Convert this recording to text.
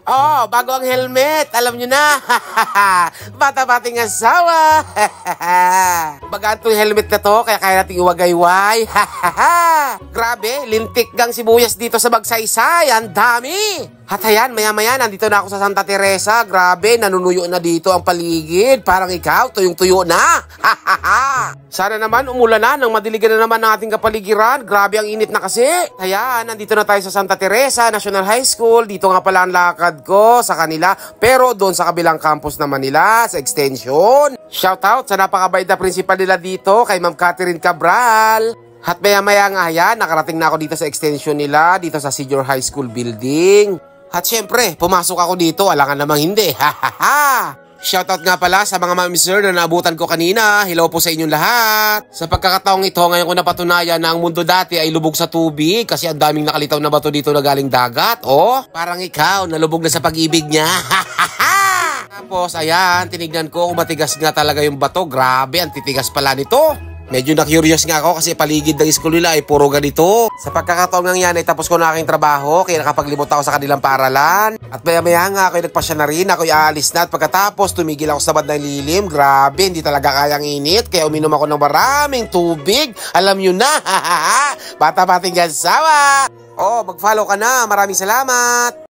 Oh, bago ang helmet. Alam nyo na. Bata-bating asawa. Bagaan tong helmet na to, kaya kaya nating iwagayway. Grabe, lintik gang sibuyas dito sa Magsaysay. Ang dami. At ayan, maya-maya, nandito na ako sa Santa Teresa. Grabe, nanunuyo na dito ang paligid. Parang ikaw, tuyong-tuyo na. Sana naman umulan na nang madiligan na naman ang ating kapaligiran. Grabe ang init na kasi. Ayan, nandito na tayo sa Santa Teresa National High School. Dito nga pala ang lakad ko sa kanila. Pero doon sa kabilang campus naman nila, sa extension. Shoutout sa napakabait na principal nila dito, kay Ma'am Catherine Cabral. At maya-maya nga yan, nakarating na ako dito sa extension nila, dito sa Senior High School building. At syempre, pumasok ako dito, alangan namang hindi. Shoutout nga pala sa mga ma'am sir na naabutan ko kanina. Hello po sa inyong lahat. Sa pagkakataong ito, ngayon ko napatunayan na ang mundo dati ay lubog sa tubig kasi ang daming nakalitaw na bato dito na galing dagat. Oh, parang ikaw, nalubog na sa pag-ibig niya. Tapos, ayan, tinignan ko kung matigas nga talaga yung bato. Grabe, ang titigas pala nito. Medyo na-curious nga ako kasi paligid ng school nila ay puro ganito. Sa pagkakataong ng yan ay tapos ko na aking trabaho kaya nakapaglimot ako sa kanilang paaralan. At maya-maya nga ako'y nagpasya na rin, ako'y aalis na at pagkatapos tumigil ako sa bandang lilim. Grabe, hindi talaga kayang init kaya uminom ako ng maraming tubig. Alam nyo na, bata-bating gansawa. Oh, mag-follow ka na. Maraming salamat.